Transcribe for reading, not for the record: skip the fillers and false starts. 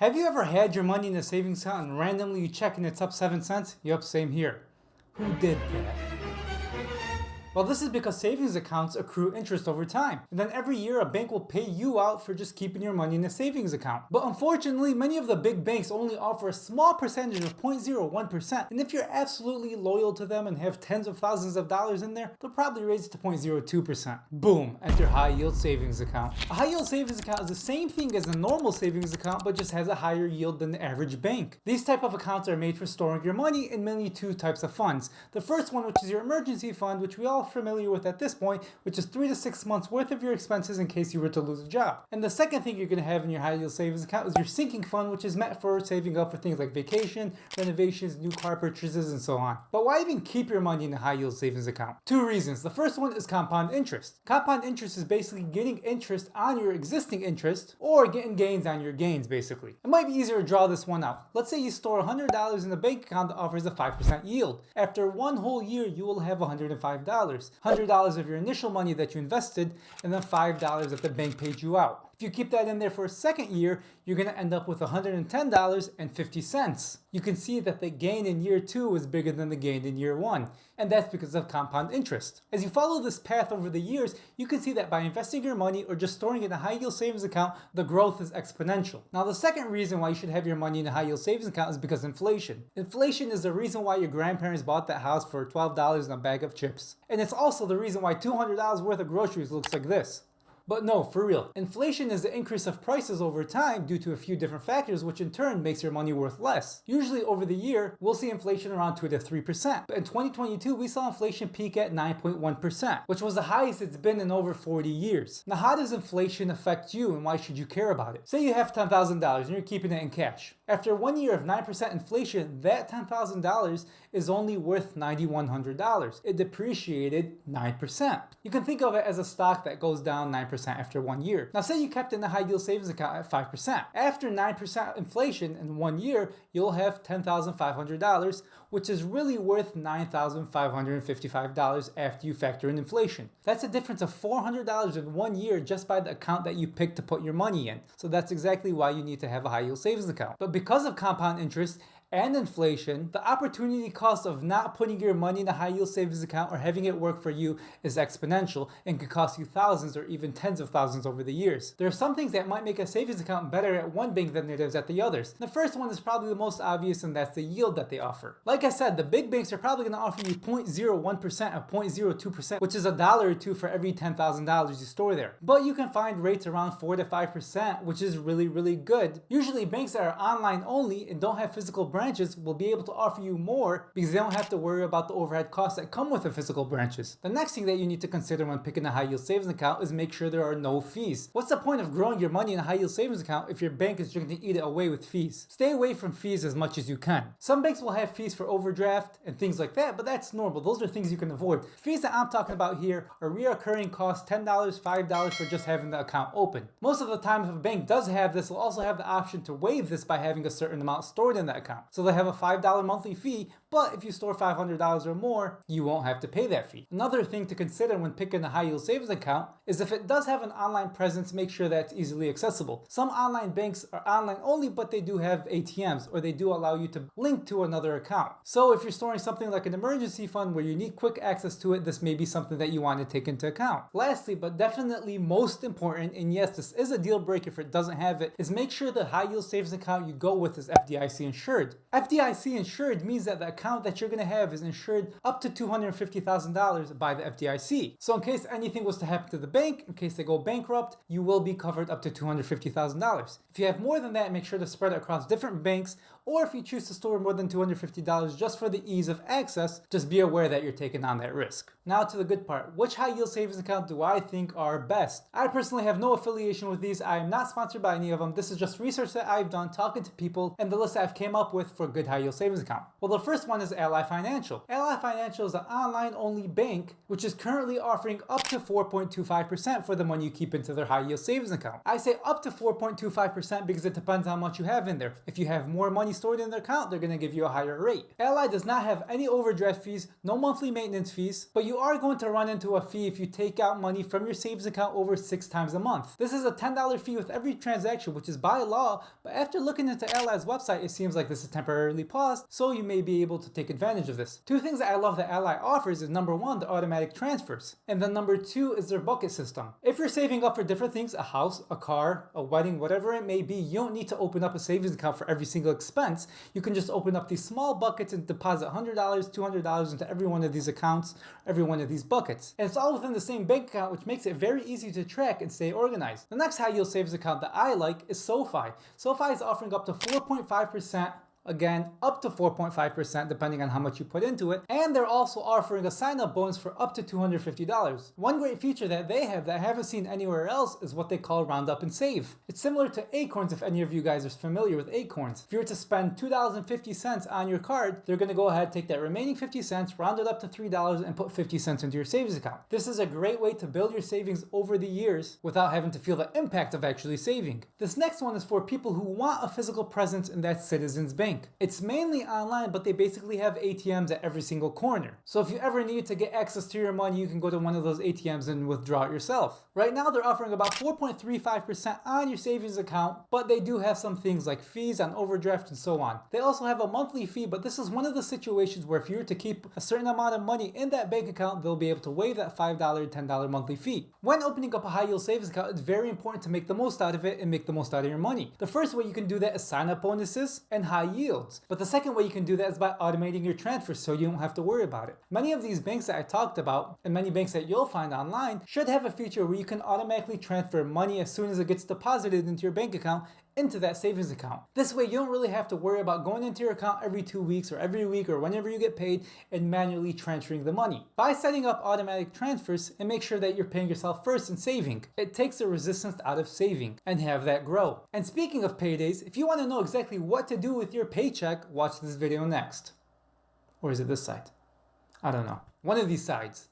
Have you ever had your money in a savings account and randomly you check and it's up 7 cents? Yup, same here. Who did that? Well, this is because savings accounts accrue interest over time. And then every year a bank will pay you out for just keeping your money in a savings account. But unfortunately, many of the big banks only offer a small percentage of 0.01%. And if you're absolutely loyal to them and have tens of thousands of dollars in there, they'll probably raise it to 0.02%. Boom, enter high yield savings account. A high yield savings account is the same thing as a normal savings account, but just has a higher yield than the average bank. These type of accounts are made for storing your money in mainly two types of funds. The first one, which is your emergency fund, which we all familiar with at this point, which is 3 to 6 months worth of your expenses in case you were to lose a job. And the second thing you're going to have in your high yield savings account is your sinking fund, which is meant for saving up for things like vacation, renovations, new car purchases, and so on. But why even keep your money in a high yield savings account? Two reasons. The first one is compound interest. Compound interest is basically getting interest on your existing interest or getting gains on your gains, basically. It might be easier to draw this one out. Let's say you store $100 in a bank account that offers a 5% yield. After one whole year, you will have $105. $100 of your initial money that you invested, and then $5 that the bank paid you out. If you keep that in there for a second year, you're going to end up with $110.50. You can see that the gain in year 2 is bigger than the gain in year 1, and that's because of compound interest. As you follow this path over the years, you can see that by investing your money or just storing it in a high yield savings account, the growth is exponential. Now, the second reason why you should have your money in a high yield savings account is because inflation. Inflation is the reason why your grandparents bought that house for $12 and a bag of chips. And it's also the reason why $200 worth of groceries looks like this. But no, for real, inflation is the increase of prices over time due to a few different factors, which in turn makes your money worth less. Usually over the year, we'll see inflation around 2 to 3%. But in 2022, we saw inflation peak at 9.1%, which was the highest it's been in over 40 years. Now, how does inflation affect you and why should you care about it? Say you have $10,000 and you're keeping it in cash. After 1 year of 9% inflation, that $10,000 is only worth $9,100. It depreciated 9%. You can think of it as a stock that goes down 9% after 1 year. Now, say you kept it in a high yield savings account at 5%. After 9% inflation in 1 year, you'll have $10,500, which is really worth $9,555 after you factor in inflation. That's a difference of $400 in 1 year just by the account that you picked to put your money in. So that's exactly why you need to have a high yield savings account. But because of compound interest and inflation, the opportunity cost of not putting your money in a high yield savings account or having it work for you is exponential and could cost you thousands or even tens of thousands over the years. There are some things that might make a savings account better at one bank than it is at the others. The first one is probably the most obvious, and that's the yield that they offer. Like I said, the big banks are probably going to offer you 0.01% or 0.02%, which is $1 or $2 for every $10,000 you store there. But you can find rates around 4 to 5%, which is really, really good. Usually banks that are online only and don't have physical branches will be able to offer you more because they don't have to worry about the overhead costs that come with the physical branches. The next thing that you need to consider when picking a high yield savings account is make sure there are no fees. What's the point of growing your money in a high yield savings account if your bank is going to eat it away with fees? Stay away from fees as much as you can. Some banks will have fees for overdraft and things like that, but that's normal. Those are things you can avoid. Fees that I'm talking about here are reoccurring costs, $10, $5 for just having the account open. Most of the time, if a bank does have this, they'll also have the option to waive this by having a certain amount stored in that account. So they have a $5 monthly fee, but if you store $500 or more, you won't have to pay that fee. Another thing to consider when picking a high yield savings account is if it does have an online presence, make sure that's easily accessible. Some online banks are online only, but they do have ATMs, or they do allow you to link to another account. So if you're storing something like an emergency fund where you need quick access to it, this may be something that you want to take into account. Lastly, but definitely most important, and yes, this is a deal breaker if it doesn't have it, is make sure the high yield savings account you go with is FDIC insured. FDIC insured means that the account that you're going to have is insured up to $250,000 by the FDIC. So in case anything was to happen to the bank, in case they go bankrupt, you will be covered up to $250,000. If you have more than that, make sure to spread it across different banks, or if you choose to store more than $250 just for the ease of access, just be aware that you're taking on that risk. Now to the good part. Which high yield savings account do I think are best? I personally have no affiliation with these. I am not sponsored by any of them. This is just research that I've done, talking to people, and the list that I've came up with for good high yield savings account. Well, the first one is Ally Financial. Ally Financial is an online only bank which is currently offering up to 4.25% for the money you keep into their high yield savings account. I say up to 4.25% because it depends on how much you have in there. If you have more money stored in their account, they're going to give you a higher rate. Ally does not have any overdraft fees, no monthly maintenance fees, but you are going to run into a fee if you take out money from your savings account over 6 times a month. This is a $10 fee with every transaction, which is by law, but after looking into Ally's website, it seems like this is temporarily paused, so you may be able to take advantage of this. Two things that I love that Ally offers is number one, the automatic transfers, and then number two is their bucket system. If you're saving up for different things, a house, a car, a wedding, whatever it may be, you don't need to open up a savings account for every single expense. You can just open up these small buckets and deposit $100, $200 into every one of these accounts, every one of these buckets. And it's all within the same bank account, which makes it very easy to track and stay organized. The next high yield savings account that I like is SoFi. SoFi is offering up to 4.5%. Again, up to 4.5% depending on how much you put into it. And they're also offering a sign-up bonus for up to $250. One great feature that they have that I haven't seen anywhere else is what they call Round Up and Save. It's similar to Acorns if any of you guys are familiar with Acorns. If you were to spend $2.50 on your card, they're going to go ahead, take that remaining 50 cents, round it up to $3 and put 50 cents into your savings account. This is a great way to build your savings over the years without having to feel the impact of actually saving. This next one is for people who want a physical presence, and that's Citizens Bank. It's mainly online, but they basically have ATMs at every single corner. So if you ever need to get access to your money, you can go to one of those ATMs and withdraw it yourself. Right now, they're offering about 4.35% on your savings account, but they do have some things like fees on overdraft and so on. They also have a monthly fee, but this is one of the situations where if you were to keep a certain amount of money in that bank account, they'll be able to waive that $5, $10 monthly fee. When opening up a high yield savings account, it's very important to make the most out of it and make the most out of your money. The first way you can do that is sign up bonuses and high yields. But the second way you can do that is by automating your transfers so you don't have to worry about it. Many of these banks that I talked about and many banks that you'll find online should have a feature where you can automatically transfer money as soon as it gets deposited into your bank account into that savings account. This way you don't really have to worry about going into your account every 2 weeks or every week or whenever you get paid and manually transferring the money. By setting up automatic transfers and make sure that you're paying yourself first and saving, it takes the resistance out of saving and have that grow. And speaking of paydays, if you want to know exactly what to do with your paycheck, watch this video next. Or is it this side? I don't know. One of these sides.